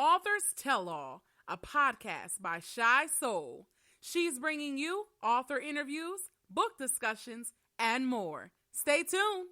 Authors Tell All, a podcast by Shy Soul. She's bringing you author interviews, book discussions, and more. Stay tuned.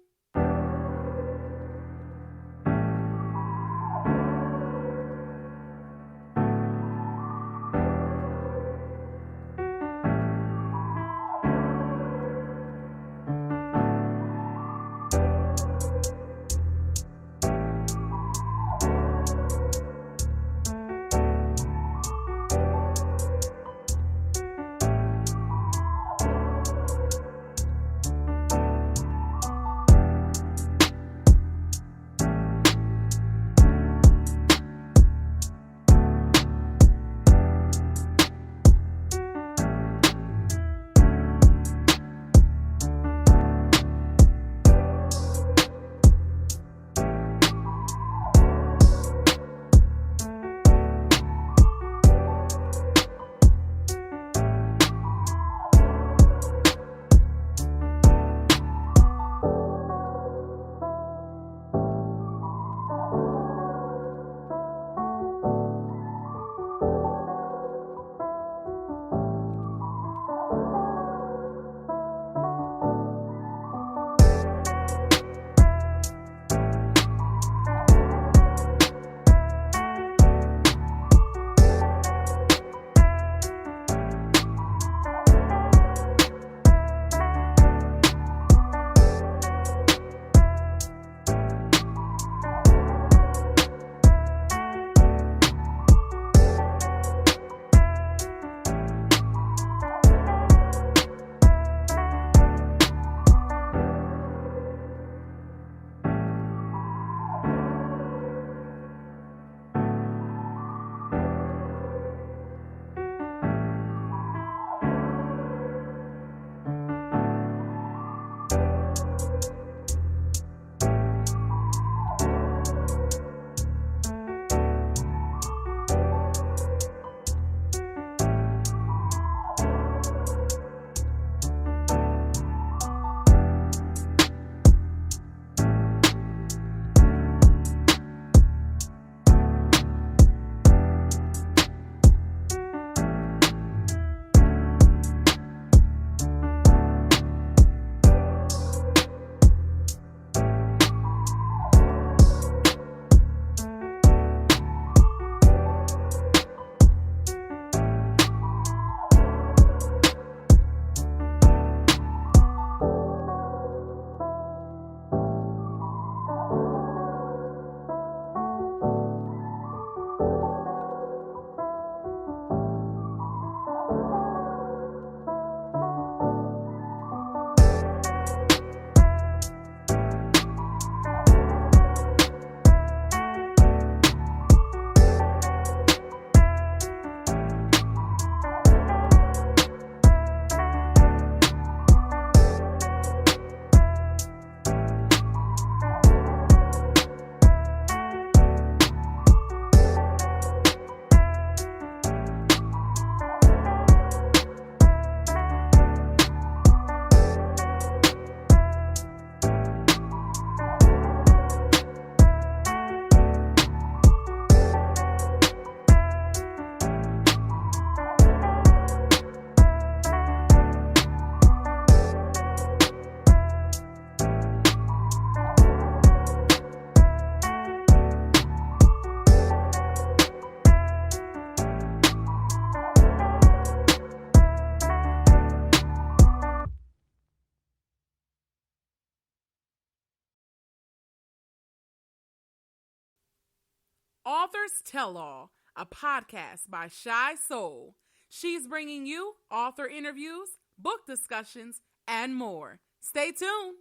Authors Tell All, a podcast by Shy Soul. She's bringing you author interviews, book discussions, and more. Stay tuned.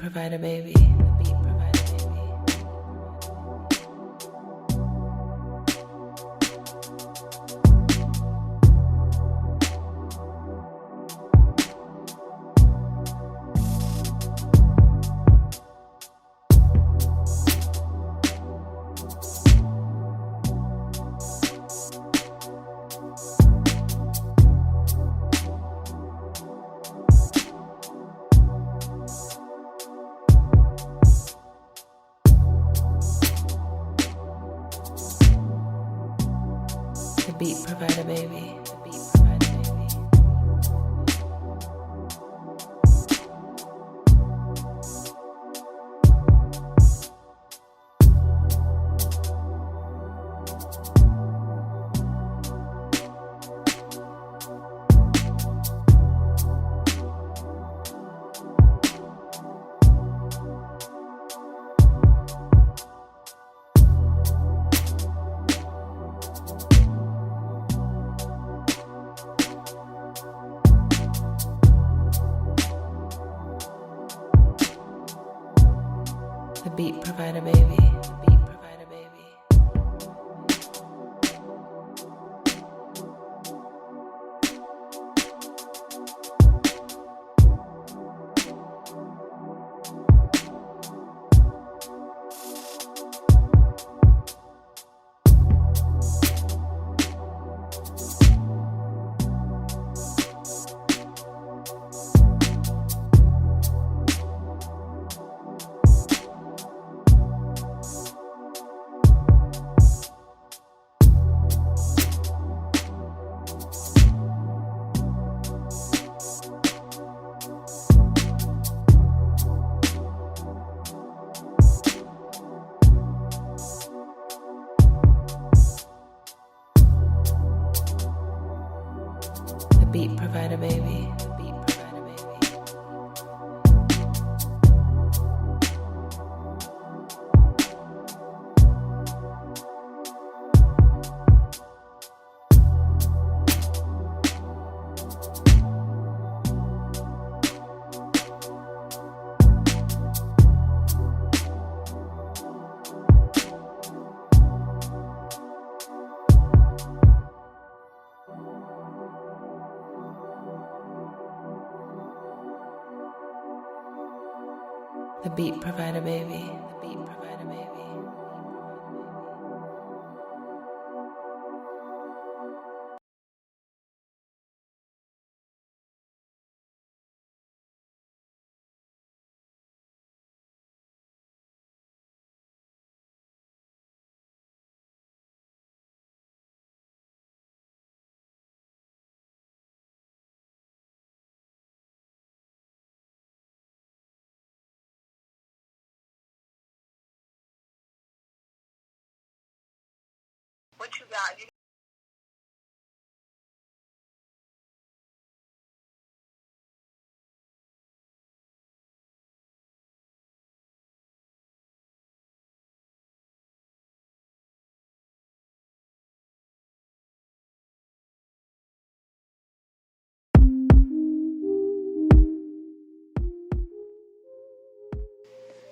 provider baby. The beat provider baby. The beat provider baby. The beat provider baby. The beat provider baby. The beat provider baby. The beat provider baby. The beat provider baby. The beat provider baby. The beat provider baby. What you got?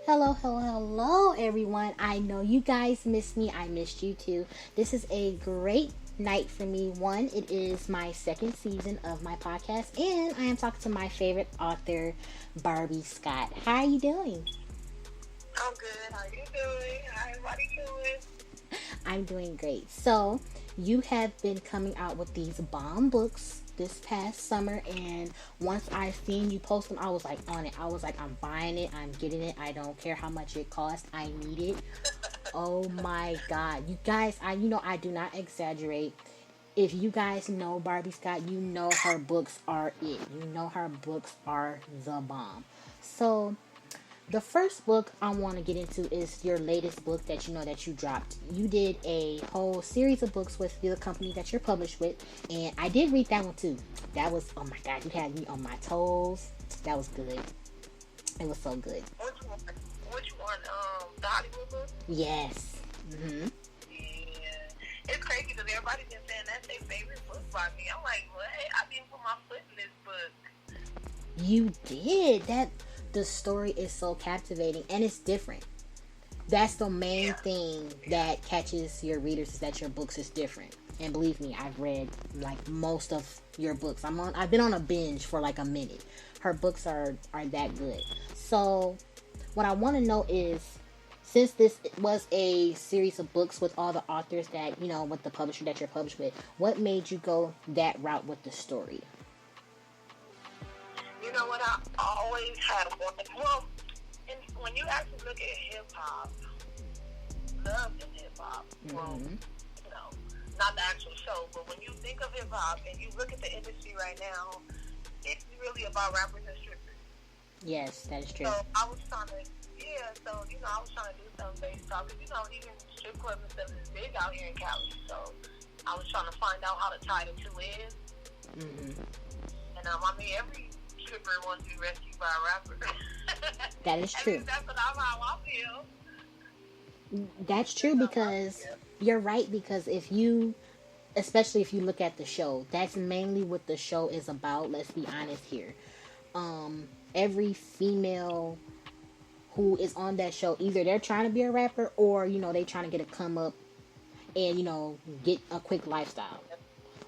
Hello, everyone. I know you guys missed me. I missed you too. This is a great night for me. One, it is my second season of my podcast, and I am talking to my favorite author, Barbie Scott. How are you doing? I'm good. How you doing? How everybody doing? I'm doing great. So, you have been coming out with these bomb books this past summer, and once I seen you post them, I was like on it. I was like, I'm buying it, I'm getting it. I don't care how much it costs. I need it. Oh my god, you guys, I do not exaggerate. If you guys know Barbie Scott, you know her books are it. You know her books are the bomb. So the first book I want to get into is your latest book that you dropped. You did a whole series of books with the company that you're published with, and I did read that one too. That was, oh my god, you had me on my toes. That was good. It was so good. Which one? The Hollywood book? Yes. Yeah. It's crazy because everybody's been saying that's their favorite book by me. I'm like, what? I didn't put my foot in this book. You did. the story is so captivating and it's different. That's the main thing that catches your readers, is that your books is different. And believe me, I've read like most of your books. I've been on a binge for like a minute. Her books are that good. So what I want to know is, since this was a series of books with all the authors that, you know, with the publisher that you're published with, what made you go that route with the story? You know what, I always have one. Well, and when you actually look at hip-hop, love in hip-hop, well, you know, not the actual show, but when you think of hip-hop and you look at the industry right now, it's really about rappers and strippers. Yes, that is true. So I was trying to, I was trying to do something based off, because, even strip clubs and stuff is big out here in Cali, so I was trying to find out how to tie the two in. And every stripper wants to be rescued by a rapper. That is true. That's how I feel. That's true, because you're right, because especially if you look at the show, that's mainly what the show is about. Let's be honest here. Every female who is on that show, either they're trying to be a rapper or, they trying to get a come up and, get a quick lifestyle.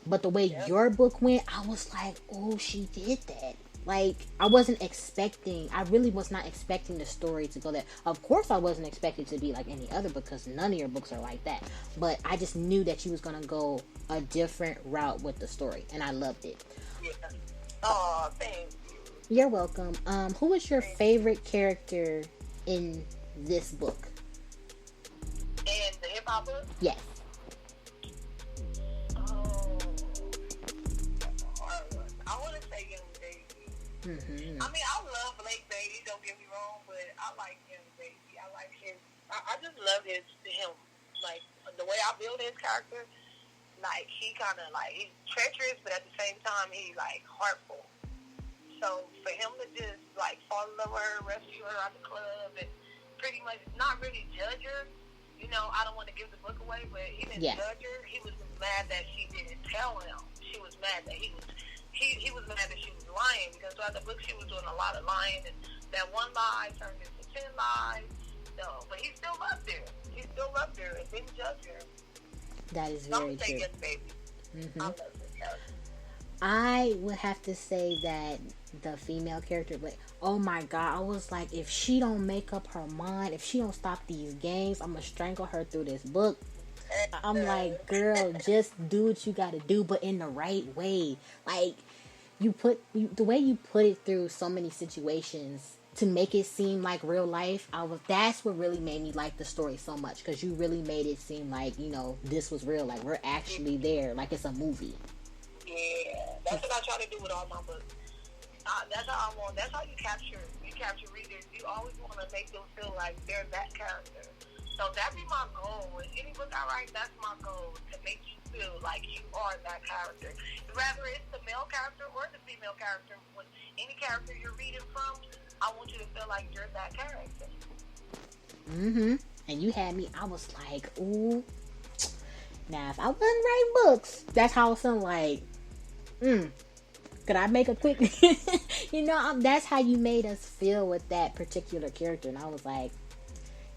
But the way your book went, I was like, oh, she did that. Like, I really was not expecting the story to go there. Of course, I wasn't expecting it to be like any other book, because none of your books are like that. But I just knew that you was going to go a different route with the story, and I loved it. Yeah. Oh, thanks. You're welcome. Who was your favorite character in this book? In the hip-hop book? Yes. I want to say Young Baby. I love Blake Baby, don't get me wrong, but I like Young Baby. I like his, I just love him. Like, the way I build his character, like, he kind of, like, he's treacherous, but at the same time, he's, like, heartful. So, for him to just, like, fall in love with her, rescue her out the club, and pretty much not really judge her, I don't want to give the book away, but he didn't judge her. He was mad that she didn't tell him. She was mad that he was mad that she was lying, because throughout the book she was doing a lot of lying, and that one lie turned into 10 lies. So, but he still loved her. He still loved her and didn't judge her. That is very true. Young Baby. I love this character. I would have to say that the female character, but oh my god, I was like, if she don't make up her mind, if she don't stop these games, I'm gonna strangle her through this book. I'm like, girl, just do what you gotta do, but in the right way. Like, the way you put it through so many situations to make it seem like real life, that's what really made me like the story so much, because you really made it seem like, this was real, like we're actually there, like it's a movie. Yeah, that's what I try to do with all my books. That's how I want. That's how you capture readers. You always want to make them feel like they're that character. So that'd be my goal. With any book I write, that's my goal, to make you feel like you are that character. Whether it's the male character or the female character, when any character you're reading from, I want you to feel like you're that character. And you had me. I was like, ooh. Now, if I wasn't writing books, that's how it sounded like. Could I make a quick? That's how you made us feel with that particular character, and I was like,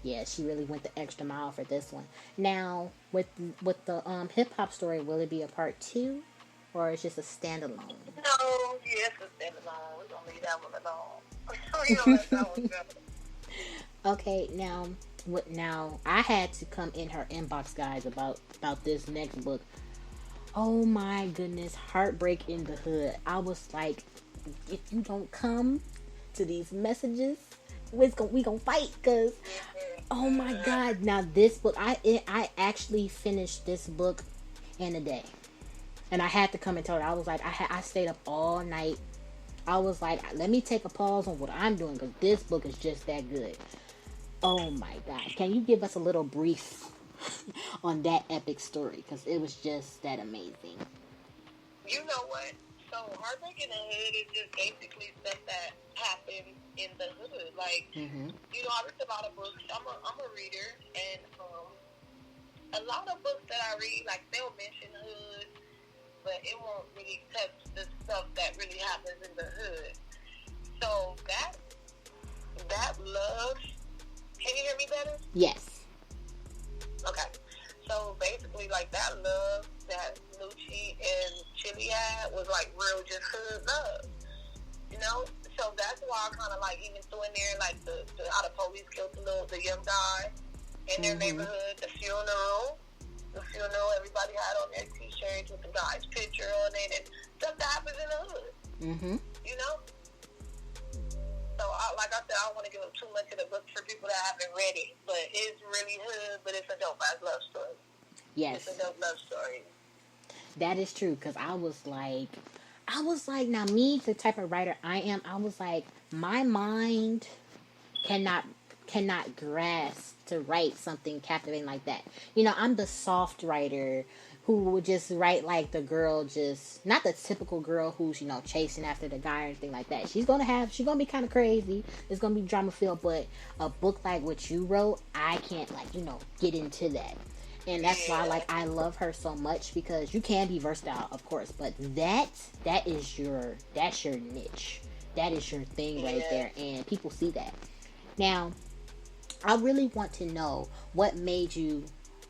yeah, she really went the extra mile for this one. Now, with the hip hop story, will it be a part 2, or it's just a standalone? No, yes, it's a standalone. We're gonna leave that one alone. Let that one go. Okay, now I had to come in her inbox, guys, about this next book. Oh my goodness, Heartbreak in the Hood. I was like, if you don't come to these messages, we gonna fight, cause oh my god. Now this book, I actually finished this book in a day, and I had to come and tell her. I was like, I stayed up all night. I was like, let me take a pause on what I'm doing, because this book is just that good. Oh my gosh. Can you give us a little brief on that epic story? Because it was just that amazing. You know what? So, Heartbreak in the Hood is just basically stuff that happened in the hood. Like, I read a lot of books. I'm a reader, and a lot of books that I read, like, they'll mention hood, but it won't really touch the stuff that really happens in the hood. So, that that love. Can you hear me better? Yes. Okay. So basically, like that love that Lucci and Chili had was like real, just hood love. You know? So that's why I kind of like even threw in there like the how the police killed the young guy in their neighborhood, the funeral. The funeral, everybody had on their t-shirts with the guy's picture on it, and stuff that happens in the hood. You know? So, like I said, I don't want to give up too much of the book for people that haven't read it, but it's really hood, but it's a dope-ass love story. Yes. It's a dope love story. That is true, because I was like, now me, the type of writer I am, I was like, my mind cannot grasp to write something captivating like that. You know, I'm the soft writer who would just write like the girl, just not the typical girl who's, you know, chasing after the guy or anything like that. She's gonna be kind of crazy. It's gonna be drama filled, but a book like what you wrote, I can't, like, you know, get into that. And that's why, like, I love her so much, because you can be versatile, of course, but that's your niche. That is your thing right there, and people see that. Now, I really want to know what made you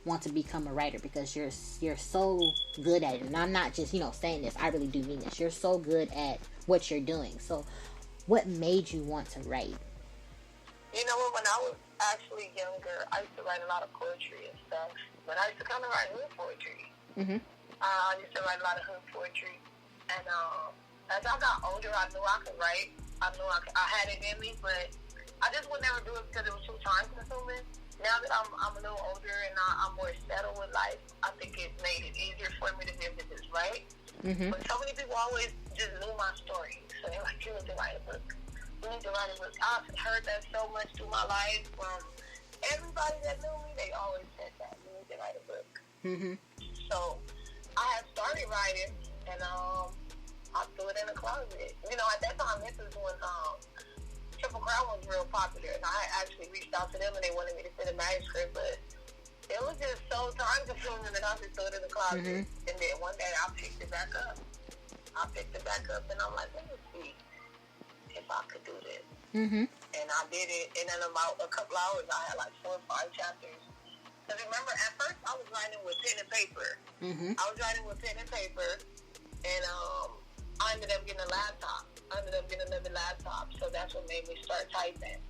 want to become a writer, because you're so good at it. And I'm not just, you know, saying this. I really do mean this. You're so good at what you're doing. So, what made you want to write? You know what? When I was actually younger, I used to write a lot of poetry and stuff. But I used to kind of write hood poetry. I used to write a lot of hood poetry. And as I got older, I knew I could write. I knew I had it in me, but I just would never do it because it was too time consuming. Now that I'm a little older and I'm more settled with life, I think it made it easier for me to be able to just write. But so many people always just knew my story. So they're like, you need to write a book. You need to write a book. I've heard that so much through my life from everybody that knew me. They always said that. You need to write a book. So I had started writing, and I threw it in the closet. You know, at that time, this is when Triple Crown was real popular, and I actually reached out to them, and they wanted me to send a manuscript, but it was just so time consuming that I just threw it in the closet. And then one day I picked it back up. And I'm like, let me see if I could do this. And I did it, and in about a couple hours, I had like 4 or 5 chapters. Because remember, at first, I was writing with pen and paper. And I ended up getting a laptop. I ended up getting another laptop, so that's what made me start typing.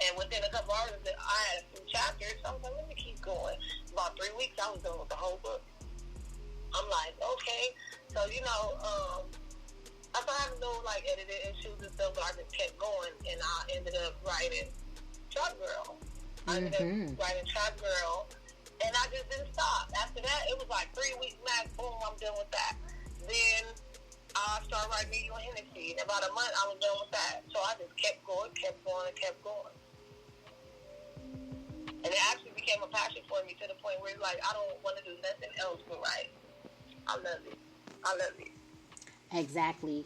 And within a couple hours, I had a few chapters, so I was like, let me keep going. About 3 weeks, I was done with the whole book. I'm like, okay. So, you know, I started having no, like, editing issues and stuff, but I just kept going, and I ended up writing Trap Girl. And I just didn't stop. After that, it was like 3 weeks max, boom, I'm done with that. Then I started writing Media on Hennessy. In about a month, I was done with that. So I just kept going. And it actually became a passion for me to the point where it's like, I don't want to do nothing else but write. I love it. Exactly.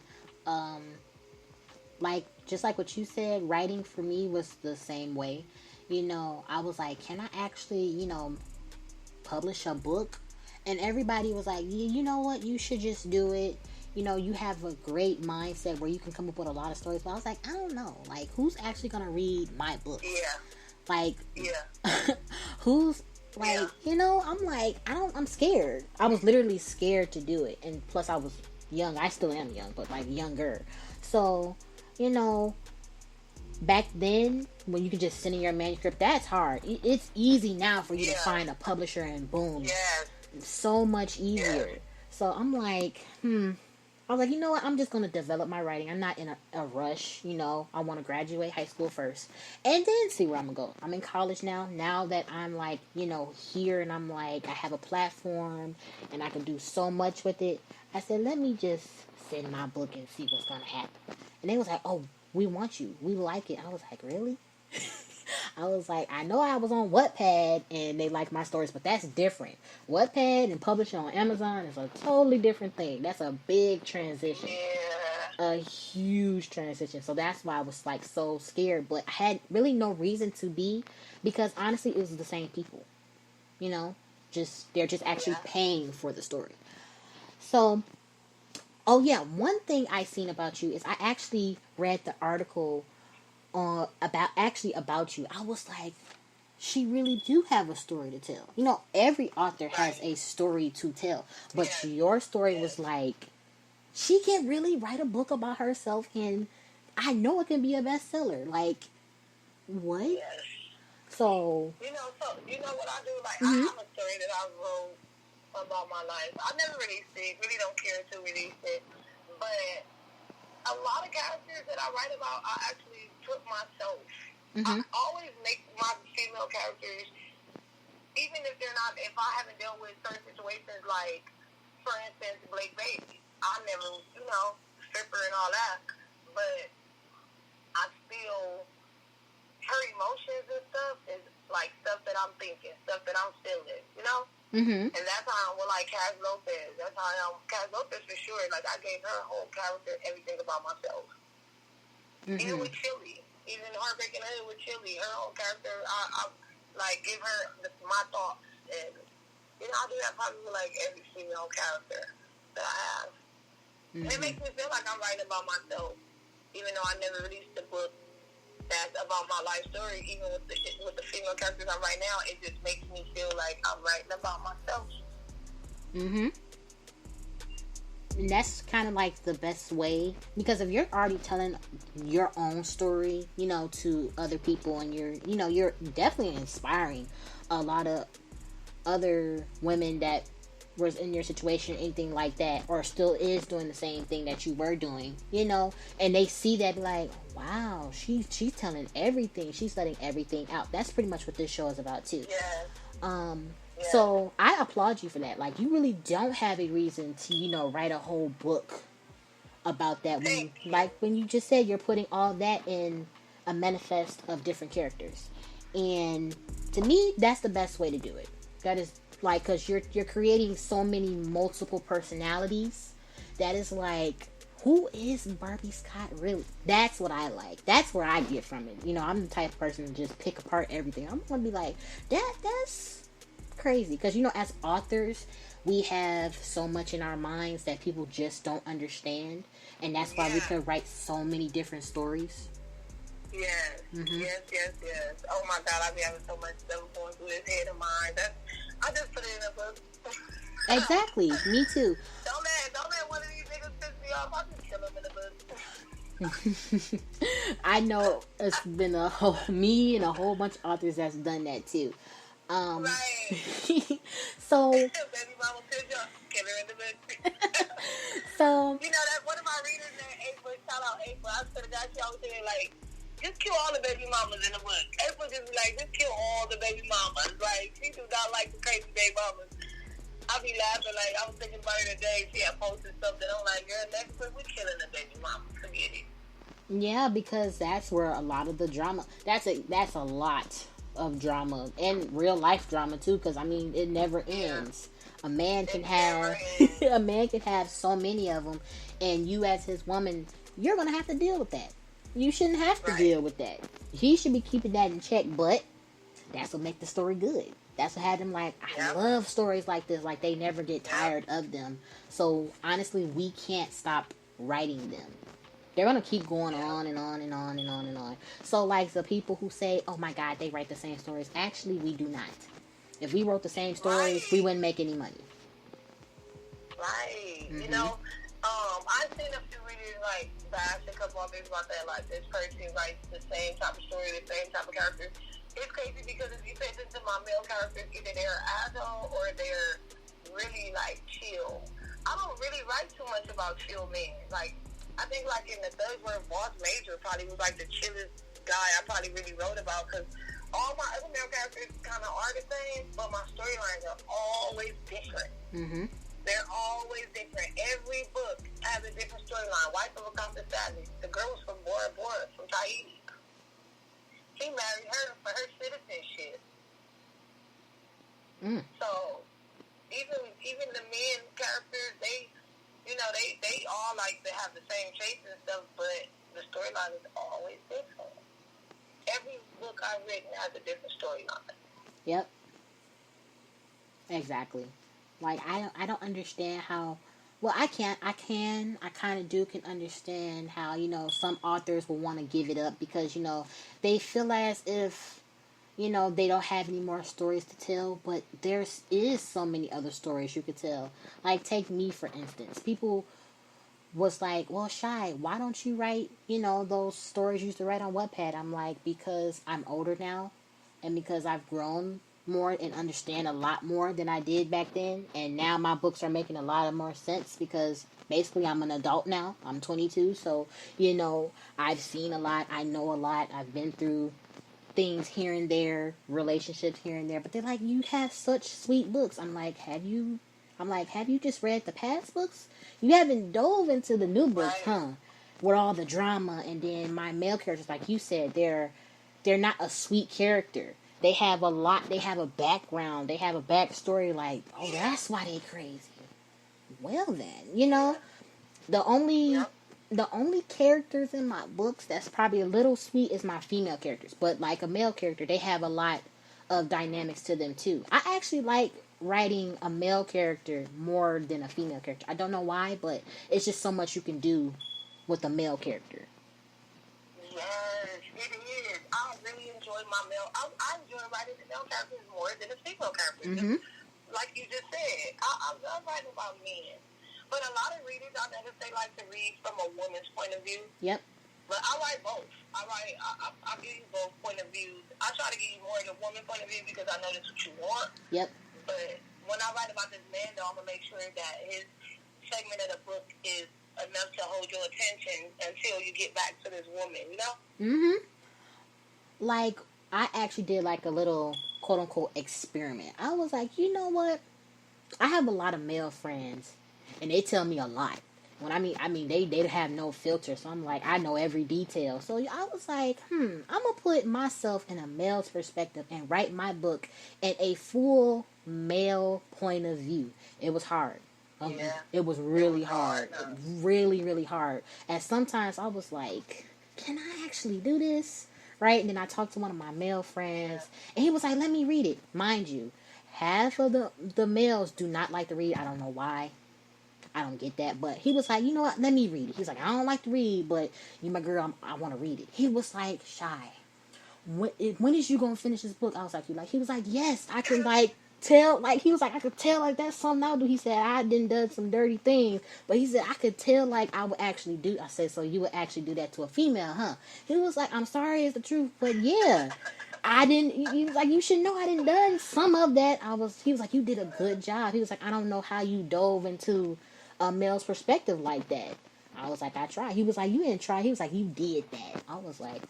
Just like what you said, writing for me was the same way. You know, I was like, can I actually, you know, publish a book? And everybody was like, you know what, you should just do it. You know, you have a great mindset where you can come up with a lot of stories. But I was like, I don't know. Like, who's actually going to read my book? Who's, like, you know, I'm like, I'm scared. I was literally scared to do it. And plus, I was young. I still am young, but, like, younger. So, you know, back then, when you could just send in your manuscript, that's hard. It's easy now for you to find a publisher and boom. So much easier. So I'm like, I was like, you know what? I'm just going to develop my writing. I'm not in a rush, you know. I want to graduate high school first and then see where I'm going to go. I'm in college now. Now that I'm, like, you know, here and I'm like, I have a platform and I can do so much with it. I said, let me just send my book and see what's going to happen. And they was like, oh, we want you. We like it. I was like, really? I was like, I know I was on Wattpad and they like my stories, but that's different. Wattpad and publishing on Amazon is a totally different thing. That's a big transition. A huge transition. So that's why I was like so scared, but I had really no reason to be, because honestly it was the same people. You know? They're just actually paying for the story. So, oh yeah, one thing I seen about you is I actually read the article about you, I was like, she really do have a story to tell. You know, every author has a story to tell, but your story was like, she can really write a book about herself, and I know it can be a bestseller. Like, what? Yes. So you know what I do? Like, mm-hmm. I have a story that I wrote about my life. I never released it. Really don't care to release it. But a lot of characters that I write about, I actually put myself. I always make my female characters, even if they're not, if I haven't dealt with certain situations, like, for instance, Blake Baby. I never, stripper and all that, but I still, her emotions and stuff is like stuff that I'm thinking, stuff that I'm feeling, Mm-hmm. And that's how I'm with, like, Cass Lopez. That's how I am. Cass Lopez, for sure. Like, I gave her a whole character, everything about myself. Mm-hmm. Even with Chili. Even Heartbreaking Hood with Chili. Her whole character, I like, give her my thoughts. And, I do that probably with, like, every female character that I have. Mm-hmm. And it makes me feel like I'm writing about myself. Even though I never released a book that's about my life story, even with the female characters I'm right now, it just makes me feel like I'm writing about myself. Mm-hmm. And that's kind of like the best way, because if you're already telling your own story, to other people, and you're definitely inspiring a lot of other women that was in your situation, anything like that, or still is doing the same thing that you were doing, and they see that, like, wow, she's telling everything, she's letting everything out. That's pretty much what this show is about too. Yeah. So I applaud you for that. Like, you really don't have a reason to, write a whole book about that when you just said you're putting all that in a manifest of different characters. And to me, that's the best way to do it. That is, like, because you're creating so many multiple personalities. That is like, who is Barbie Scott really? That's what I like. That's where I get from it. I'm the type of person to just pick apart everything. I'm gonna be like, that's crazy. Because as authors, we have so much in our minds that people just don't understand, and that's why we can write so many different stories. Yes, yes. Oh my God, I be having so much stuff going through his head and mind. I just put it in a book. Exactly, me too. Don't let one of these niggas piss me off. I'll just kill him in a book. I know it's been me and a whole bunch of authors that's done that too. Right. So. Baby mama piss you off, kill her in the book. So. That one of my readers named April, shout out April. I swear to God, she always saying, like, just kill all the baby mamas in the book. April just be like, just kill all the baby mamas. Like, she do not like the crazy baby mamas. I be laughing, like, I was thinking about her today. She had posted something. I'm like, girl, next week we're killing the baby mamas. Forget it. Yeah, because that's where a lot of the drama, that's a lot of drama, and real life drama too, because it never ends. A man can have so many of them, and you as his woman, you're gonna have to deal with that. You shouldn't have to deal with that. He should be keeping that in check, but that's what makes the story good. That's what had them like, I love stories like this. Like, they never get tired of them. So, honestly, we can't stop writing them. They're going to keep going on and on and on and on and on. So, like, the people who say, oh my God, they write the same stories. Actually, we do not. If we wrote the same stories, we wouldn't make any money. Right. Mm-hmm. I've seen a few readers, like, bash a couple of things about that. Like, this person writes the same type of story, the same type of characters. It's crazy because if you pay attention to my male characters, either they're asshole or they're really, like, chill. I don't really write too much about chill men. Like, I think, like, in the third word, Boss Major probably was, like, the chillest guy I probably really wrote about, because all my other male characters kind of are the same, but my storylines are always different. Mm-hmm. They're always different. Every book has a different storyline. Wife of a Compton Savage. The girl was from Bora Bora, from Tahiti. He married her for her citizenship. So, even the men characters, they all like to have the same traits and stuff, but the storyline is always different. Every book I've written has a different storyline. Yep. Exactly. Like, I don't understand how Well, I kind of can understand how, some authors will want to give it up because, they feel as if, they don't have any more stories to tell, but there is so many other stories you could tell. Like, take me, for instance. People was like, well, Shy, why don't you write, those stories you used to write on Wattpad? I'm like, because I'm older now, and because I've grown more and understand a lot more than I did back then, and now my books are making a lot of more sense because basically I'm an adult now. I'm 22, so, I've seen a lot, I know a lot, I've been through things here and there, relationships here and there, but they're like, you have such sweet books. I'm like, have you just read the past books? You haven't dove into the new books, huh? With all the drama, and then my male characters, like you said, they're not a sweet character. They have they have a background, they have a backstory, like, oh, that's why they crazy. Well then, the only characters in my books that's probably a little sweet is my female characters. But like a male character, they have a lot of dynamics to them too. I actually like writing a male character more than a female character. I don't know why, but it's just so much you can do with a male character. Yes, it is. I really enjoy my male. I enjoy writing the male characters more than the female characters. Mm-hmm. Like you just said, I love writing about men. But a lot of readers out there, they like to read from a woman's point of view. Yep. But I write both. I give you both point of views. I try to give you more of the woman point of view because I know that's what you want. Yep. But when I write about this man, though, I'm going to make sure that his segment of the book is enough to hold your attention until you get back to this woman, Mm-hmm. Like, I actually did like a little quote-unquote experiment. I was like, you know what? I have a lot of male friends, and they tell me a lot. When I mean, they have no filter, so I'm like, I know every detail. So I was like, I'm gonna put myself in a male's perspective and write my book in a full male point of view. It was hard. It was really hard. Really, really hard. And sometimes I was like, can I actually do this? Right? And then I talked to one of my male friends, and he was like, let me read it. Mind you, half of the males do not like to read. I don't know why. I don't get that. But he was like, you know what? Let me read it. He's like, I don't like to read, but you my girl, I want to read it. He was like, Shy, when is you going to finish this book? I was like, he was like, yes, I can tell, he was like, I could tell that's something I'll do. He said, I done some dirty things, but he said, I could tell I would actually do. I said, so you would actually do that to a female, huh? He was like, I'm sorry, it's the truth, but yeah, I didn't. He was like, you should know I didn't done some of that. He was like, you did a good job. He was like, I don't know how you dove into a male's perspective like that. I was like, I tried. He was like, you didn't try. He was like, you did that. I was like,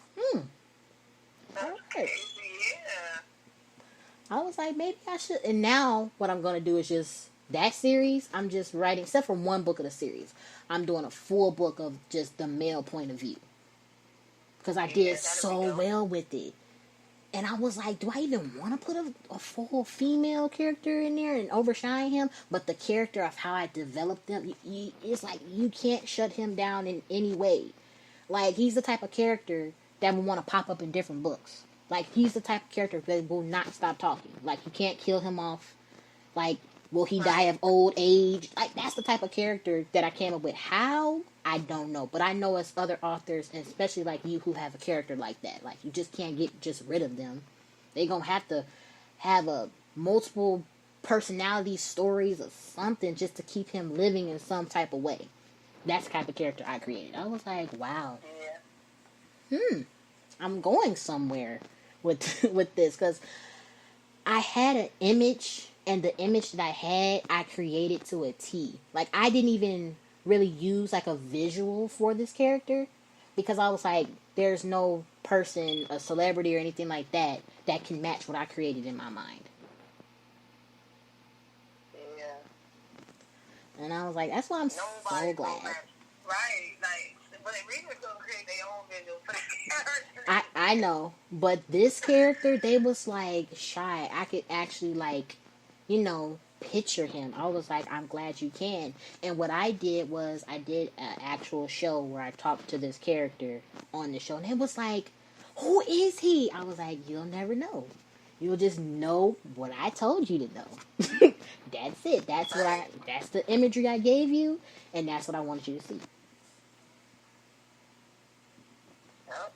That's crazy, yeah. I was like, maybe I should. And now what I'm going to do is just that series. I'm just writing, except for one book of the series, I'm doing a full book of just the male point of view. Because I did so well with it. And I was like, do I even want to put a full female character in there and overshine him? But the character of how I developed them, it's like you can't shut him down in any way. Like, he's the type of character that will want to pop up in different books. Like, he's the type of character that will not stop talking. Like, you can't kill him off. Like, will he die of old age? Like, that's the type of character that I came up with. How? I don't know. But I know as other authors, and especially like you, who have a character like that. Like, you just can't get just rid of them. They're going to have a multiple personality stories or something just to keep him living in some type of way. That's the type of character I created. I was like, wow. I'm going somewhere with this. Because I had an image, and the image that I had, I created to a T. Like, I didn't even really use like a visual for this character because I was like, there's no person, a celebrity or anything like that can match what I created in my mind. Yeah. And I was like, that's why I'm so glad. Right, like, but readers gonna create their own visual for the character. I know, but this character, they was like, Shy, I could actually picture him. I was like, I'm glad you can. And what I did was I did an actual show where I talked to this character on the show, and it was like, who is he? I was like, you'll never know. You'll just know what I told you to know. That's it. That's the imagery I gave you, and that's what I wanted you to see. Yep.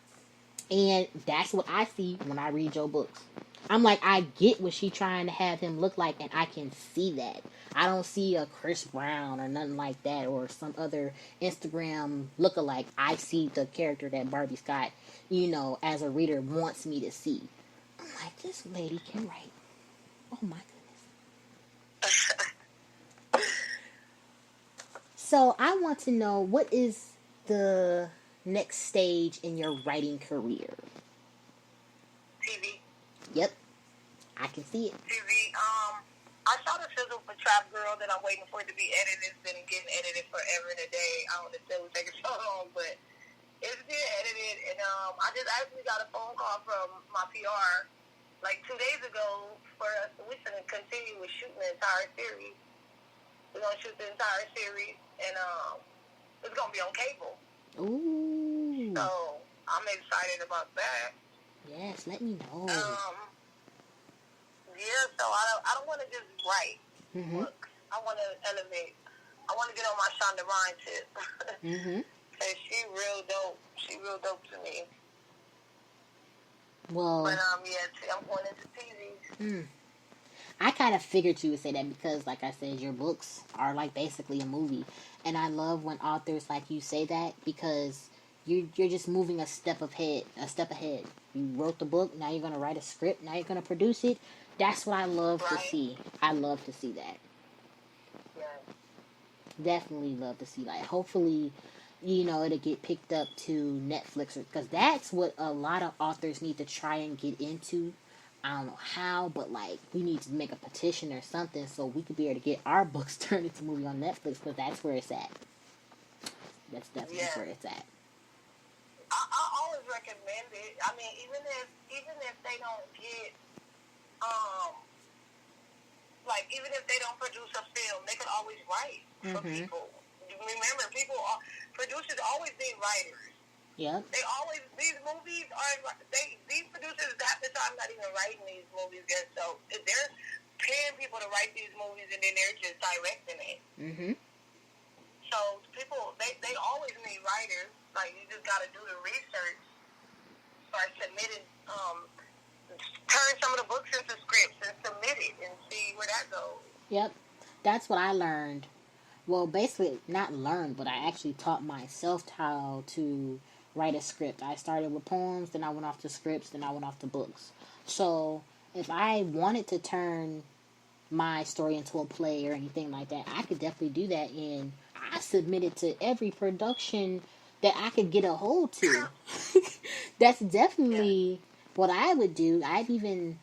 And that's what I see when I read your books. I'm like, I get what she trying to have him look like, and I can see that. I don't see a Chris Brown or nothing like that, or some other Instagram lookalike. I see the character that Barbie Scott, as a reader wants me to see. I'm like, this lady can write. Oh my goodness. So I want to know, what is the next stage in your writing career? TV. Yep. I can see it. TV. I shot a sizzle for Trap Girl that I'm waiting for it to be edited. It's been getting edited forever and a day. I don't understand what's taking so long, but it's being edited. And I just actually got a phone call from my PR like 2 days ago for us. We're going to continue with shooting the entire series. We're going to shoot the entire series, and it's going to be on cable. Ooh. So I'm excited about that. Yes, let me know. Yeah, so I don't want to just write books. I want to elevate. I want to get on my Shonda Rhimes tip. Cause she real dope. She real dope to me. Well, but yeah, I'm going into TV. I kind of figured you would say that because, like I said, your books are like basically a movie, and I love when authors like you say that because you're just moving a step ahead. You wrote the book, now you're gonna write a script, now you're gonna produce it. That's what I love to see. I love to see that. Yeah. Definitely love to see that. Hopefully, it'll get picked up to Netflix, because that's what a lot of authors need to try and get into. I don't know how, but like we need to make a petition or something so we could be able to get our books turned into a movie on Netflix, because that's where it's at. That's definitely where it's at. I always recommend it. I mean, even if they don't get even if they don't produce a film, they can always write for people. Remember, producers always need writers. Yeah. These movies these producers half the time not even writing these movies yet. So if they're paying people to write these movies and then they're just directing it. So people, they always need writers. Like, you just got to do the research, start submitting, turn some of the books into scripts and submit it and see where that goes. Yep. That's what I learned. Well, basically, not learned, but I actually taught myself how to write a script. I started with poems, then I went off to scripts, then I went off to books. So, if I wanted to turn my story into a play or anything like that, I could definitely do that, and I submitted to every production that I could get a hold to. That's definitely what I would do. I've even,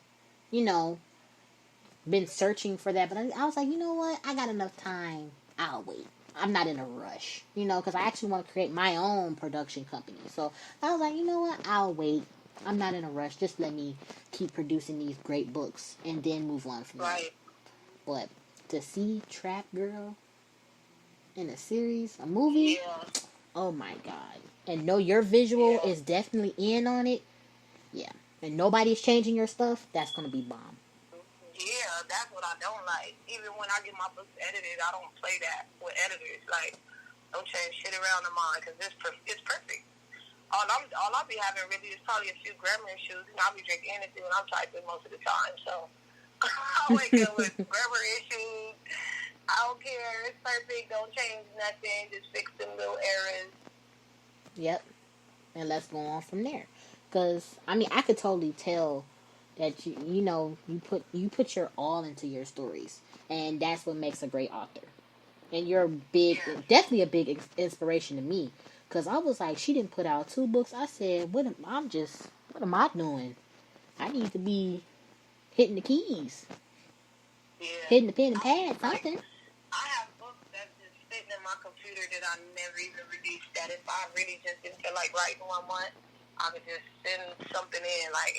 been searching for that, but I was like, you know what? I got enough time. I'll wait. I'm not in a rush, because I actually want to create my own production company. So I was like, you know what? I'll wait. I'm not in a rush. Just let me keep producing these great books and then move on from there. But to see Trap Girl in a series, a movie, oh my God. And know your visual is definitely in on it. Yeah. And nobody's changing your stuff, that's going to be bomb. Yeah, that's what I don't like. Even when I get my books edited, I don't play that with editors. Like, don't change shit around in mine because it's perfect. All I'll be having really is probably a few grammar issues, and I'll be drinking anything when I'm typing most of the time. So I wake up with grammar issues. I don't care. It's perfect. Don't change nothing. Just fix them little errors. Yep. And let's go on from there. Because, I mean, I could totally tell that you put your all into your stories, and that's what makes a great author. And you're definitely a big inspiration to me, because I was like, she didn't put out 2 books. I said, what am I doing? I need to be hitting the keys, hitting the pen and pad, something. I have books that's just sitting in my computer that I never even released. That if I really just didn't feel like writing one month, I could just send something in. Like,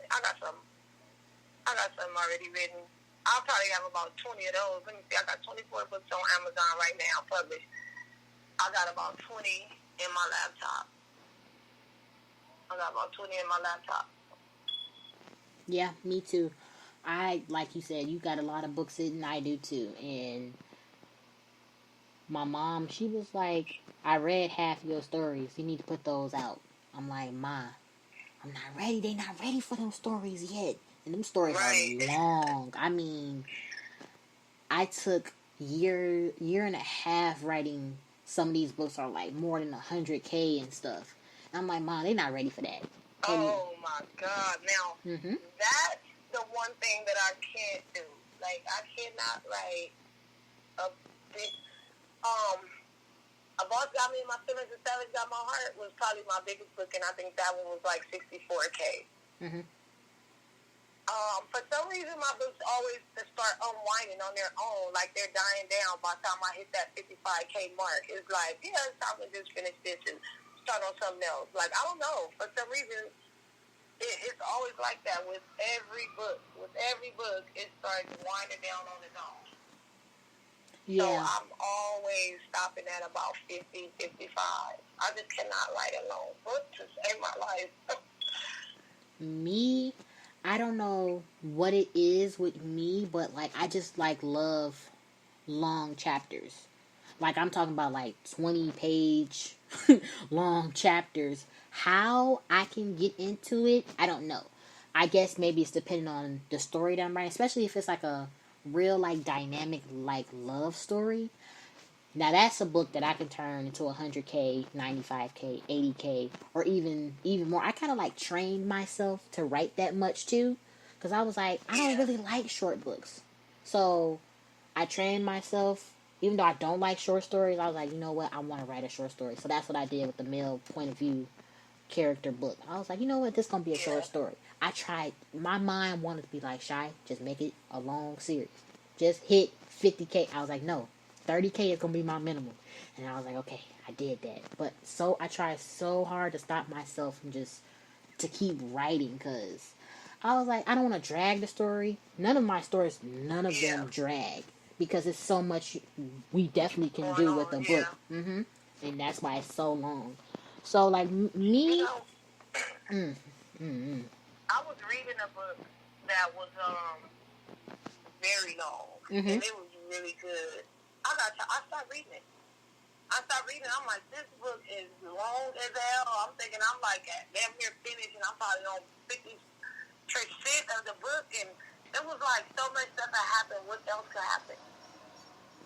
I got some already written. I'll probably have about 20 of those. Let me see. I got 24 books on Amazon right now published. I got about 20 in my laptop. Yeah, me too. Like you said, you got a lot of books sitting. I do too. And my mom, she was like, I read half your stories. You need to put those out. I'm like, Ma, I'm not ready. They not ready for them stories yet. And them stories are long. I mean, I took year and a half writing. Some of these books are like more than 100K and stuff. And I'm like, Mom, they not ready for that. Oh my God! Now that's the one thing that I can't do. Like, I cannot write a big. A Boss Got Me in My Feelings and Savage Got My Heart was probably my biggest book, and I think that one was like 64K. For some reason, my books always start unwinding on their own, like they're dying down by the time I hit that 55K mark. It's like, yeah, it's time to just finish this and start on something else. Like, I don't know. For some reason, it's always like that with every book. With every book, it starts winding down on its own. Yeah. So I'm always stopping at about 50, 55. I just cannot write a long book to save my life. Me, I don't know what it is with me, but like I just like love long chapters. Like I'm talking about like 20-page long chapters. How I can get into it, I don't know. I guess maybe it's depending on the story that I'm writing, especially if it's like a real like dynamic like love story. Now that's a book that I can turn into 100K, 95K, 80K, or even more. I kind of like trained myself to write that much too, because I was like, I don't really like short books. So I trained myself, even though I don't like short stories. I was like, you know what, I want to write a short story. So that's what I did with the male point of view character book. I was like, you know what, this gonna be a short story. I tried. My mind wanted to be like, Shy, just make it a long series. Just hit 50K. I was like, no. 30K is going to be my minimum. And I was like, okay, I did that. But so I tried so hard to stop myself from just to keep writing, because I was like, I don't want to drag the story. None of my stories, none of them drag, because it's so much we definitely can do with a book. And that's why it's so long. So like me, I was reading a book that was very long, and it was really good. I started reading it. I'm like, this book is long as hell. I'm thinking I'm like damn near finished, and I'm probably on 50% of the book, and it was like so much stuff that happened. What else could happen?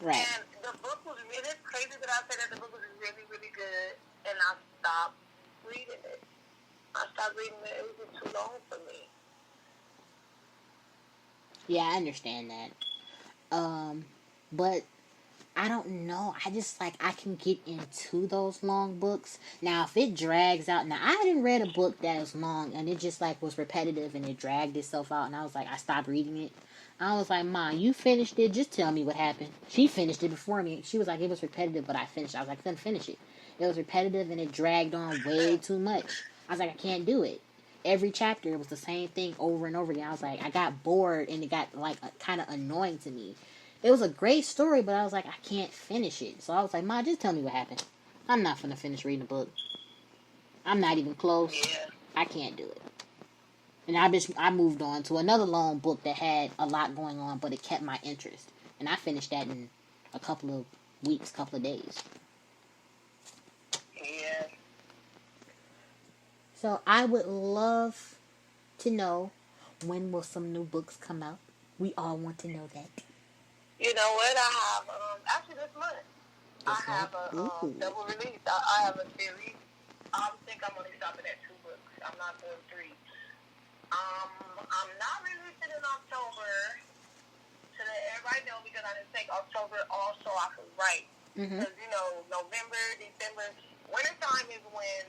Right. And the book was really, it's crazy that I said that the book was really, really good, and I stopped reading it. It was just too long for me. Yeah, I understand that. But I don't know. I just like I can get into those long books. Now, if it drags out, now I hadn't read a book that was long and it just like was repetitive and it dragged itself out, and I was like, I stopped reading it. I was like, Ma, you finished it. Just tell me what happened. She finished it before me. She was like, it was repetitive, but I finished it. I was like, I couldn't finish it. It was repetitive and it dragged on way too much. I was like, I can't do it. Every chapter it was the same thing over and over again. I was like, I got bored and it got like kind of annoying to me. It was a great story, but I was like, I can't finish it. So I was like, Ma, just tell me what happened. I'm not finna finish reading the book. I'm not even close. Yeah. I can't do it. And I moved on to another long book that had a lot going on, but it kept my interest. And I finished that in a couple of weeks, couple of days. Yeah. So I would love to know, when will some new books come out? We all want to know that. You know what? I have, actually this month, I have a double release. I have a series. I think I'm only stopping at 2 books. I'm not doing 3. I'm not releasing in October to let everybody know, because I didn't take October off so I could write. Because, you know, November, December, wintertime is when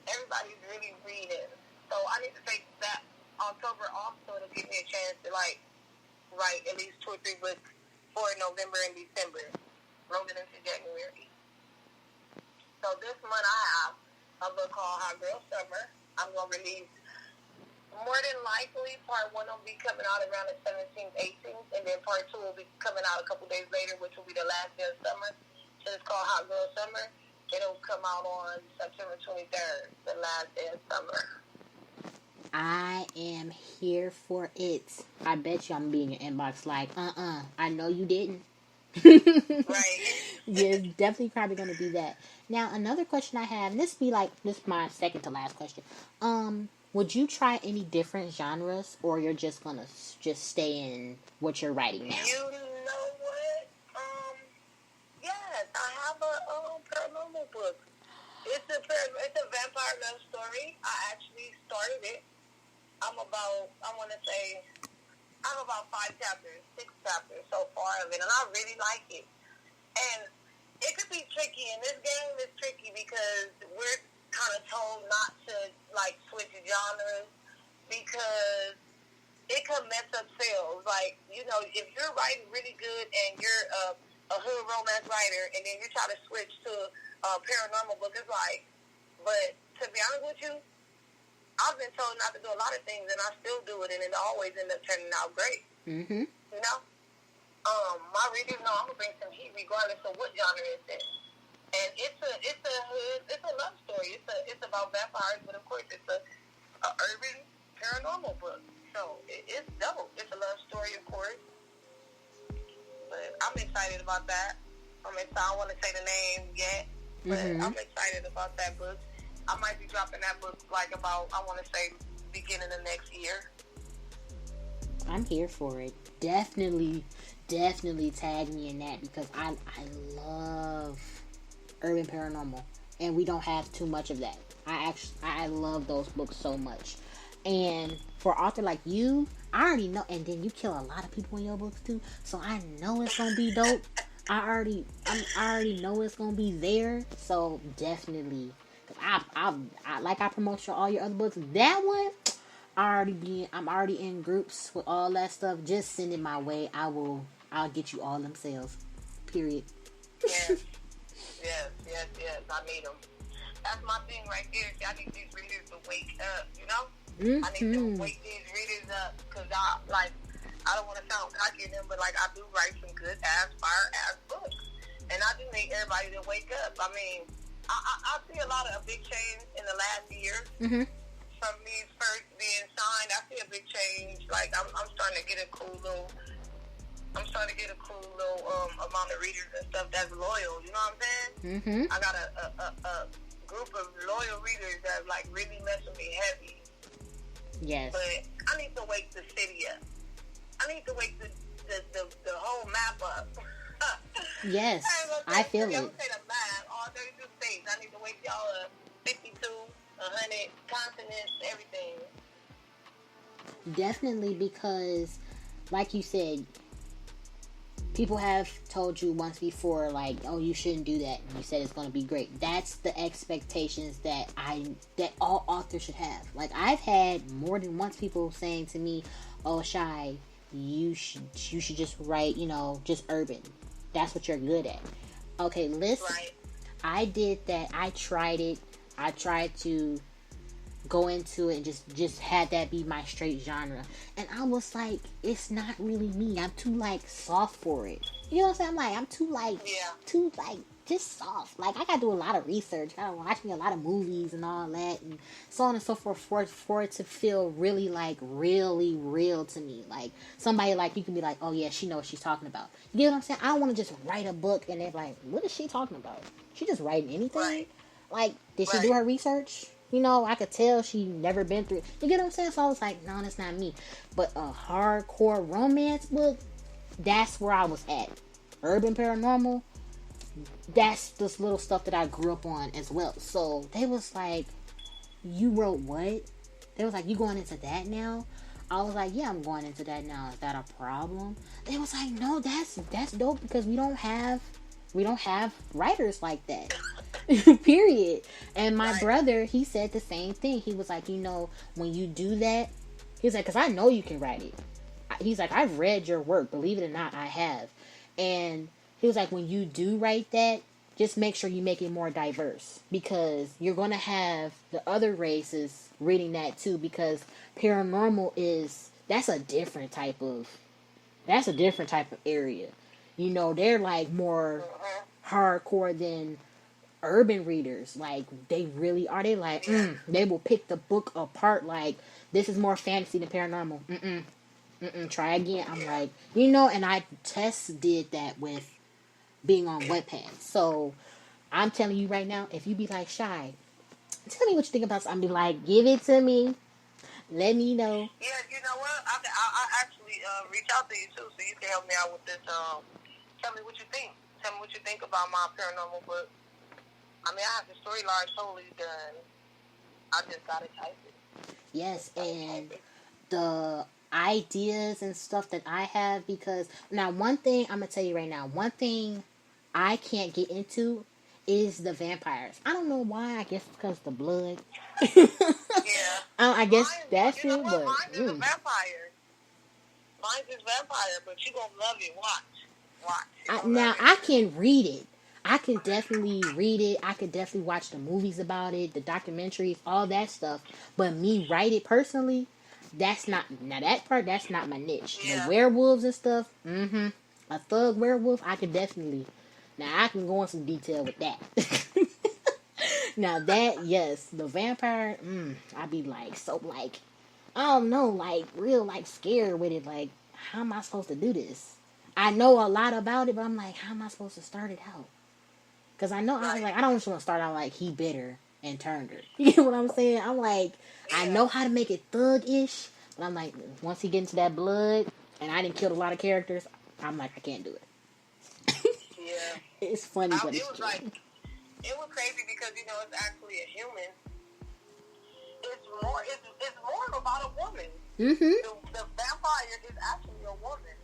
everybody's really reading. So I need to take that October off so it'll give me a chance to, like, write at least 2 or 3 books for November and December, rolling into January. So this month I have a book called Hot Girl Summer. I'm going to release, more than likely, part 1 will be coming out around the 17th, 18th, and then part 2 will be coming out a couple days later, which will be the last day of summer. So it's called Hot Girl Summer. It'll come out on September 23rd, the last day of summer. I am here for it. I bet you I'm being in your inbox like, I know you didn't. Right. Yeah, definitely probably going to be that. Now, another question I have, and this is my second to last question. Would you try any different genres, or you're just gonna just stay in what you're writing now? You know what? Yes, I have a paranormal book. It's a vampire love story. I actually started it. I want to say, I have about 6 chapters so far of it, and I really like it. And it could be tricky, and this game is tricky because we're kind of told not to, like, switch genres because it could mess up sales. Like, you know, if you're writing really good and you're a hood romance writer, and then you try to switch to a paranormal book, it's like, but to be honest with you, I've been told not to do a lot of things, and I still do it, and it always ends up turning out great. Mm-hmm. You know? My readers know I'm going to bring some heat regardless of what genre it's in. And it's a love story. It's about vampires, but of course it's a urban paranormal book. So it's dope. It's a love story, of course. But I'm excited about that. I don't want to say the name yet, but I'm excited about that book. I might be dropping that book like about, I want to say, beginning of next year. I'm here for it. Definitely tag me in that because I love urban paranormal, and we don't have too much of that. I love those books so much. And for an author like you, I already know, and then you kill a lot of people in your books too, so I know it's gonna be dope. I already know it's gonna be there, so definitely. I promote all your other books. That one, I'm already in groups with all that stuff. Just send it my way. I'll get you all them sales. Period. Yes. I need them. That's my thing right there. I need these readers to wake up. You know, I need to wake these readers up because I don't want to sound cocky to them, but like I do write some good ass fire ass books, and I do need everybody to wake up. I mean, I see a lot of a big change in the last year. From me first being signed, I see a big change. Like I'm starting to get a cool little amount of readers and stuff that's loyal. You know what I'm saying? I got a group of loyal readers that like really mess with me heavy. Yes. But I need to wake the city up. I need to wake the whole map up. Yes, I feel it. I'm say the map, all 32 states. I need to wake y'all up. 52, 100 continents, everything. Definitely, because, like you said, people have told you once before, like, oh, you shouldn't do that. And you said it's going to be great. That's the expectations that all authors should have. Like, I've had more than once people saying to me, oh, Shy, you should just write, just urban. That's what you're good at. Okay, listen. Right. I did that. I tried it. I tried to go into it and just had that be my straight genre. And I was like, it's not really me. I'm too, soft for it. You know what I'm saying? I'm too, just soft. Like, I gotta do a lot of research. I gotta watch me a lot of movies and all that. And so on and so forth for it to feel really, really real to me. Like, somebody, you can be like, oh, yeah, she knows what she's talking about. You get what I'm saying? I don't want to just write a book and they're like, what is she talking about? She just writing anything? Right. Did she do her research? I could tell she never been through it. You get what I'm saying? So I was like, no, that's not me. But a hardcore romance book, that's where I was at. Urban paranormal, that's this little stuff that I grew up on as well. So they was like, you wrote what? They was like, you going into that now? I was like, yeah, I'm going into that now. Is that a problem? They was like, no, that's dope because we don't have writers like that. Period. And my brother, he said the same thing. He was like, when you do that, he's like, because I know you can write it. He's like, I've read your work. Believe it or not, I have. And he was like, when you do write that, just make sure you make it more diverse. Because you're going to have the other races reading that too. Because paranormal that's a different type of area. They're more hardcore than urban readers. Like, they really are. They like, they will pick the book apart. Like, this is more fantasy than paranormal. Try again. I'm like, and I did that with being on Wattpad. So, I'm telling you right now, if you be like, Shy, tell me what you think about this. I'm be like, give it to me. Let me know. Yeah, you know what? I actually reach out to you too, so you can help me out with this. Tell me what you think. Tell me what you think about my paranormal book. I mean, I have the storyline totally done. I just gotta type it. Yes, and the ideas and stuff that I have, because now one thing I'm gonna tell you right now, one thing I can't get into is the vampires. I don't know why. I guess because the blood. Yeah. I guess that's it. But mine is a vampire. Mine is vampire, but you gonna love it. Watch. Now I can read it. I can definitely read it. I could definitely watch the movies about it, the documentaries, all that stuff. But me write it personally, that's not. Now that part, that's not my niche. Yeah. The werewolves and stuff. A thug werewolf, I could definitely. Now I can go in some detail with that. Now that, yes, the vampire, I'd be like, so like, I don't know, like, real, like, scared with it. Like, how am I supposed to do this? I know a lot about it, but I'm like, how am I supposed to start it out? Because I know, I was like, I don't just want to start out like he bit her and turned her. You know what I'm saying? I'm like, I know how to make it thug-ish, but I'm like, once he get into that blood, and I didn't kill a lot of characters, I'm like, I can't do it. Yeah. It's funny, but it's was like, it was crazy because, it's actually a human. It's more about a woman. Mm-hmm. The vampire is actually a woman.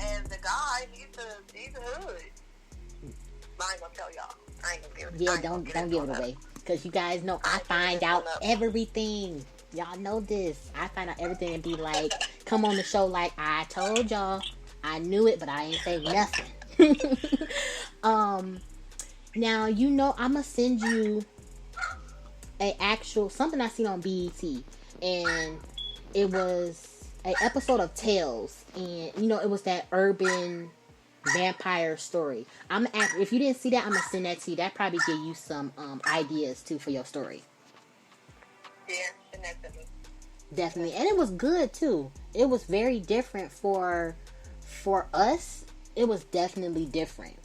And the guy, he's a hood. I ain't gonna tell y'all. I ain't gonna give it. Yeah, don't give it away, because you guys know I find out everything. Y'all know this. I find out everything and be like, come on the show like, I told y'all. I knew it, but I ain't say nothing. Now I'm gonna send you something I seen on BET, and it was an episode of Tales, and it was that urban vampire story. If you didn't see that, I'm gonna send that to you. That probably give you some ideas too for your story. Yeah, send that to me. Definitely, and it was good too. It was very different for us. It was definitely different,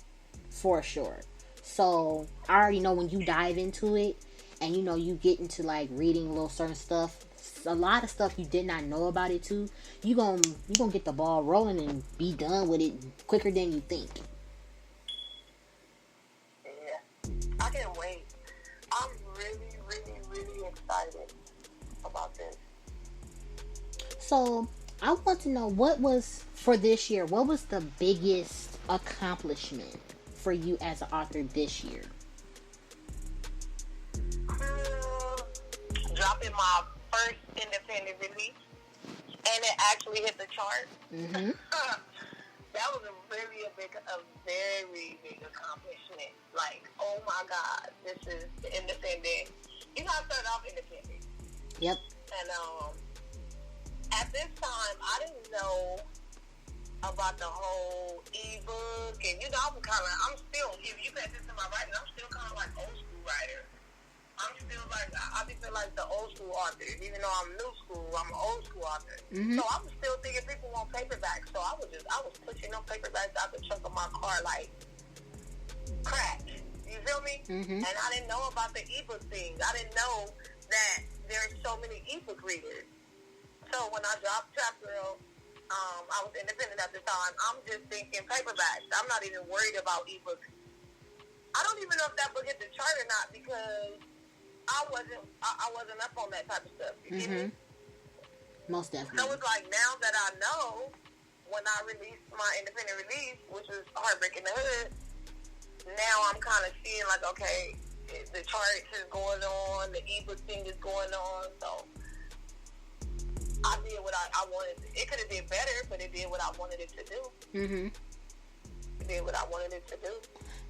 for sure. So I already know when you dive into it, and you get into like reading a little certain stuff. A lot of stuff you did not know about it too. You gonna get the ball rolling and be done with it quicker than you think. Yeah, I can't wait. I'm really, really, really excited about this. So I want to know, what was for this year? What was the biggest accomplishment for you as an author this year? Dropping my first independent release, and it actually hit the chart. Mm-hmm. That was a very big accomplishment. Like, oh my God, this is independent. I started off independent. Yep. And at this time, I didn't know about the whole ebook, and I'm still, if you pay attention to my writing, I'm still kind of like old school writer. I'm still like, I feel like the old school author. Even though I'm new school, I'm an old school author. Mm-hmm. So I was still thinking people want paperbacks. So I was pushing them paperbacks out the trunk of my car like crack. You feel me? Mm-hmm. And I didn't know about the ebook thing. I didn't know that there's so many ebook readers. So when I dropped Trap Girl, I was independent at the time. I'm just thinking paperbacks. I'm not even worried about ebooks. I don't even know if that book hit the chart or not, because I wasn't up on that type of stuff. You get me? Most definitely. So it's like, now that I know, when I released my independent release, which was Heartbreak in the Hood, now I'm kind of seeing like, okay, the charts is going on, the ebook thing is going on, so I did what I wanted. It could have did better, but it did what I wanted it to do. Mm-hmm. It did what I wanted it to do.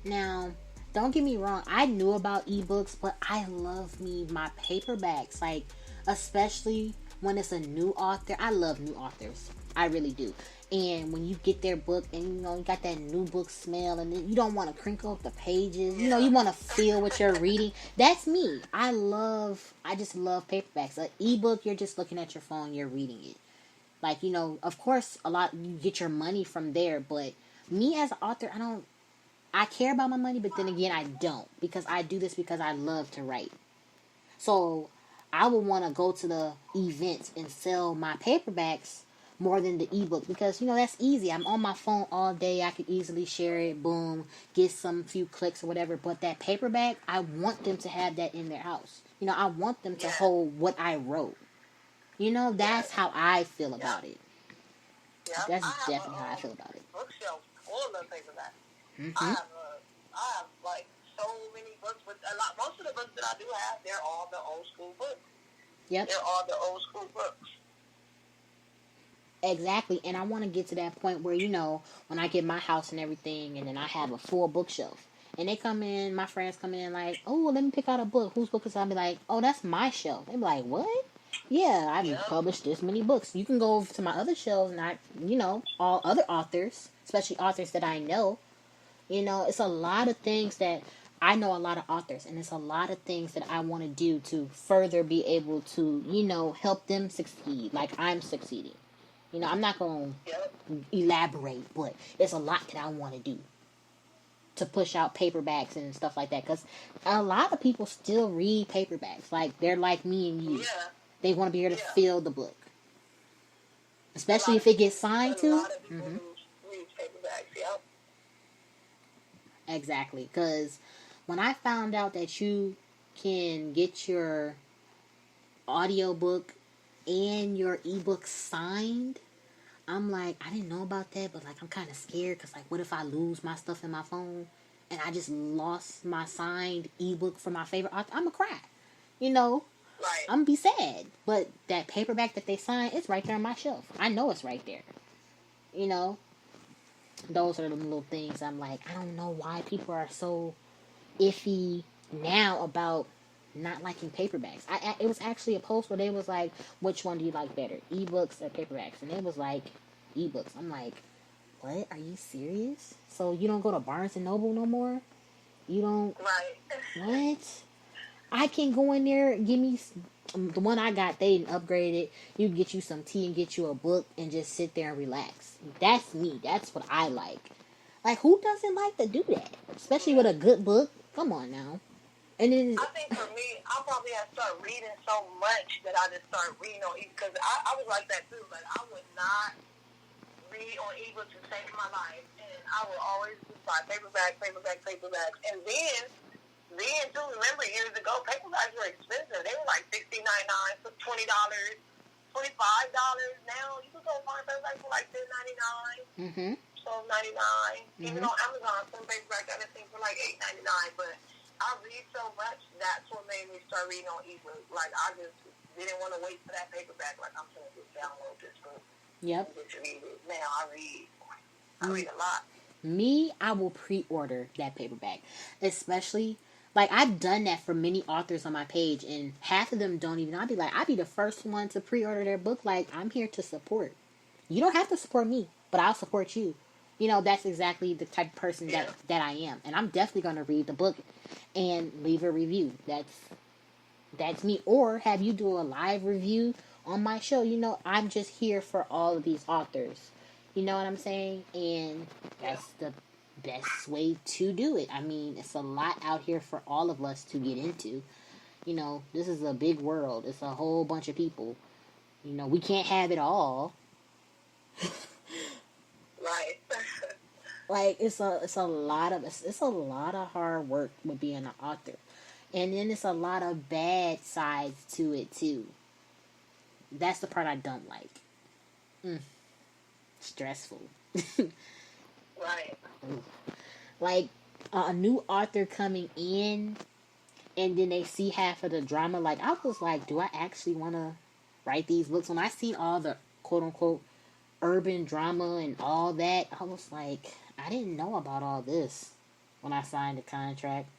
Now, don't get me wrong, I knew about ebooks, but I love me my paperbacks. Like, especially when it's a new author. I love new authors. I really do. And when you get their book and you know you got that new book smell and then you don't want to crinkle up the pages, you know, you want to feel what you're reading. That's me. I just love paperbacks. An ebook, you're just looking at your phone, you're reading it. Like, you know, of course you get your money from there, but me as an author, I care about my money, but then again I don't, because I do this because I love to write. So I would want to go to the events and sell my paperbacks more than the ebook, because, you know, that's easy. I'm on my phone all day. I could easily share it, boom, get some few clicks or whatever. But that paperback, I want them to have that in their house. You know, I want them to hold what I wrote. You know, that's how I feel about it. Yeah. That's definitely how I feel about it. Bookshelf full of paperbacks. Mm-hmm. I have like so many books, but most of the books that I do have, they're all the old school books. Yep. They're all the old school books. Exactly, and I want to get to that point where, you know, when I get my house and everything, and then I have a full bookshelf, and they come in, my friends come in like, oh, let me pick out a book. Whose book is that? I'll be like, oh, that's my shelf. They be like, what? Yeah, I've published this many books. You can go over to my other shelves, and you know, all other authors, especially authors that I know. You know, it's a lot of things that I know, a lot of authors, and it's a lot of things that I want to do to further be able to, you know, help them succeed like I'm succeeding. You know, I'm not going to elaborate, but there's a lot that I want to do to push out paperbacks and stuff like that. Because a lot of people still read paperbacks. Like, they're like me and you. Yeah. They want to be able to feel the book. Especially if it gets signed too. A lot of people read paperbacks, yep. Exactly. Because when I found out that you can get your audiobook and your ebook signed, I'm like, I didn't know about that, but like, I'm kind of scared, because like, what if I lose my stuff in my phone and I just lost my signed ebook from my favorite author? I'm gonna cry, you know. Right. I'm gonna be sad. But that paperback that they signed, it's right there on my shelf. I know it's right there, you know. Those are the little things. I'm like, I don't know why people are so iffy now about not liking paperbacks. It was actually a post where they was like, which one do you like better, ebooks or paperbacks? And it was like, ebooks. I'm like, what? Are you serious? So you don't go to Barnes and Noble no more? You don't? Right. What? I can go in there, give me the one I got. They didn't upgrade it. You can get you some tea and get you a book and just sit there and relax. That's me. That's what I like. Like, who doesn't like to do that? Especially with a good book. Come on now. And then, I think for me, I probably have started reading so much that I just started reading on ebooks, because I was like that too. Like, I would not read on ebooks to save my life, and I would always just buy paperbacks. And then too, remember years ago, paperbacks were expensive. They were like $16.99, $20, $25. Now you can go find paperbacks for like $10.99, $12.99. Even on Amazon, some paperbacks I think for like $8.99, but I read so much, that's what made me start reading on ebook. Like, I just didn't want to wait for that paperback. Like, I'm going to just download this book. Yep. And just read it. Now I read a lot. Me, I will pre-order that paperback. Especially, like, I've done that for many authors on my page, and half of them don't even. I'll be the first one to pre-order their book. Like, I'm here to support. You don't have to support me, but I'll support you. You know, that's exactly the type of person that I am. And I'm definitely going to read the book and leave a review. That's me. Or have you do a live review on my show. You know, I'm just here for all of these authors. You know what I'm saying? And that's the best way to do it. I mean, it's a lot out here for all of us to get into. You know, this is a big world. It's a whole bunch of people. You know, we can't have it all. Right. Like, it's a lot of hard work with being an author. And then it's a lot of bad sides to it too. That's the part I don't like. Stressful. Right. Like, a new author coming in, and then they see half of the drama. Like, I was like, do I actually want to write these books? When I seen all the quote-unquote urban drama and all that, I was like, I didn't know about all this when I signed the contract.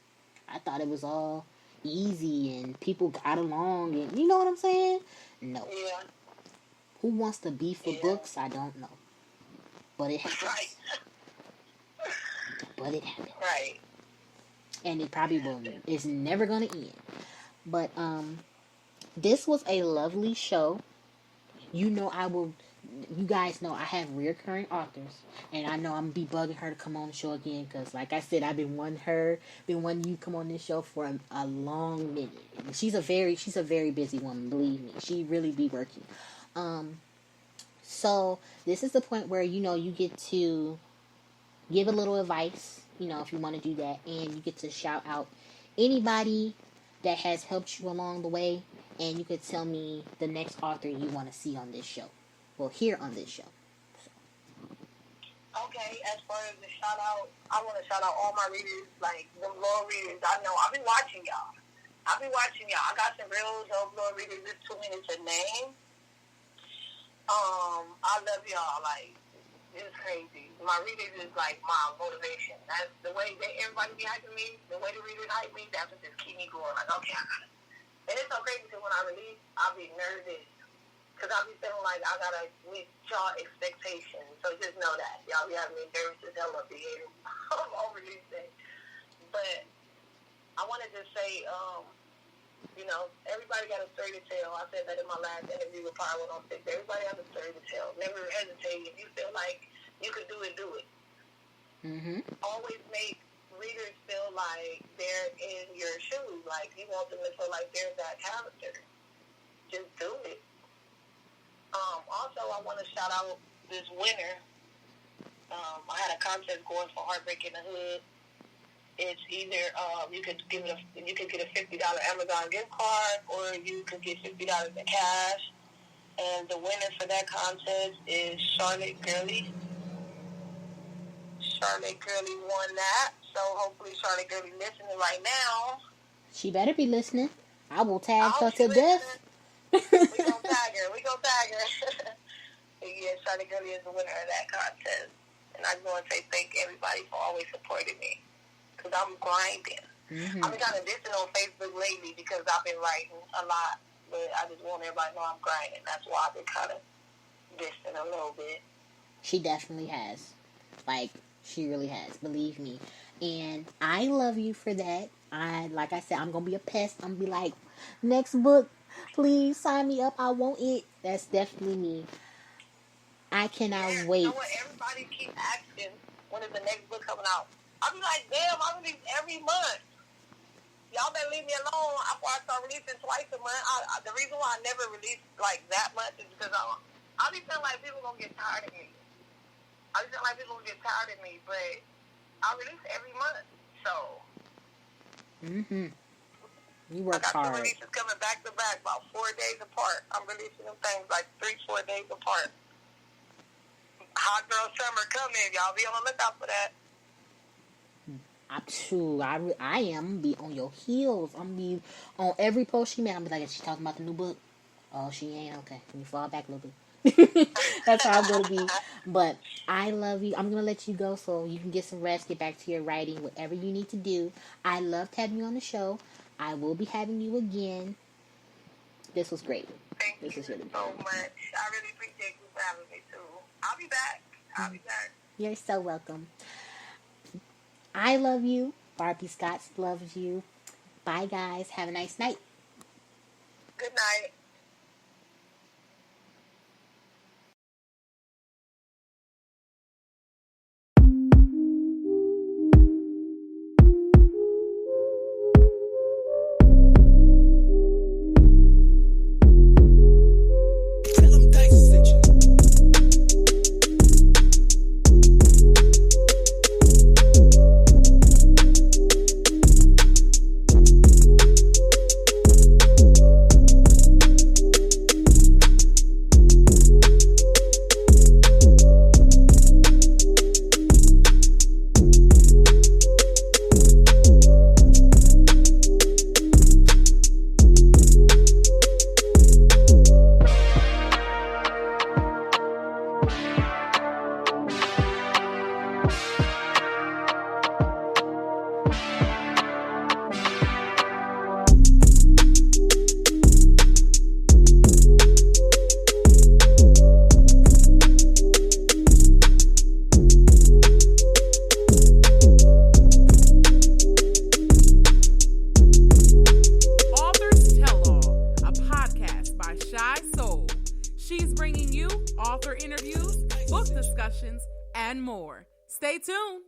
I thought it was all easy and people got along, and you know what I'm saying? No. Yeah. Who wants to beef with books? I don't know. But it happens. Right. But it happens. Right. And it probably will. It's never going to end. But, this was a lovely show. You guys know I have reoccurring authors. And I know I'm going to be bugging her to come on the show again. Because, like I said, I've been wanting you to come on this show for a long minute. She's a very busy woman, believe me. She really be working. So, this is the point where, you get to give a little advice, if you want to do that. And you get to shout out anybody that has helped you along the way. And you could tell me the next author you want to see on this show. Well, here on this show. Okay, as far as the shout out, I want to shout out all my readers, like the loyal readers. I know I'll be watching y'all. I got some real loyal readers. It's 2 minutes a name. I love y'all. Like, it's crazy. My readers is like my motivation. That's the way everybody be hyping me. The way the readers hype me, that's what just keep me going. Like, okay, I got it. And it's so crazy because when I release, I'll be nervous. Because I'll be feeling like I got to meet y'all expectations. So just know that. Y'all be having me nervous as hell up here. I'm over these things. But I wanted to say, everybody got a story to tell. I said that in my last interview with Power 106. Everybody has a story to tell. Never hesitate. If you feel like you could do it, do it. Mm-hmm. Always make readers feel like they're in your shoes. Like, you want them to feel like they're that character. Just do it. Also, I want to shout out this winner. I had a contest going for Heartbreak in the Hood. It's either you could get a $50 Amazon gift card, or you could get $50 in cash. And the winner for that contest is Charlotte Gurley. Charlotte Gurley won that, so hopefully Charlotte Gurley listening right now. She better be listening. I will tag her to death. We gonna tag her. Yeah, Charlotte Gurley is the winner of that contest. And I just want to say thank everybody for always supporting me. Because I'm grinding. Mm-hmm. I've been kind of dissing on Facebook lately because I've been writing a lot. But I just want everybody to know I'm grinding. That's why I've been kind of dissing a little bit. She definitely has. Like, she really has. Believe me. And I love you for that. Like I said, I'm going to be a pest. I'm going to be like, next book, please sign me up. I want it. That's definitely me. I cannot wait. You know what? Everybody keep asking, when is the next book coming out? I'll be like, damn, I release every month. Y'all better leave me alone after I start releasing twice a month. The reason why I never release like that much is because I'll be feeling like people going to get tired of me. I just feel like people will get tired of me, but I release every month, so. Mm-hmm. You work hard. I got 2 releases coming back to back, about 4 days apart. I'm releasing them things like 3-4 days apart. Hot girl summer coming, y'all be on the lookout for that. I am be on your heels. I'm be on every post she made. I'm be like, is she talking about the new book? Oh, she ain't. Okay, let me fall back a little bit. That's how I'm gonna be. But I love you. I'm gonna let you go so you can get some rest, get back to your writing, whatever you need to do. I loved having you on the show. I will be having you again. This was great. Thank you so much. I really appreciate you for having me too. I'll be back. You're so welcome. I love you. Barbie Scott loves you. Bye, guys. Have a nice night. Good night. and more. Stay tuned.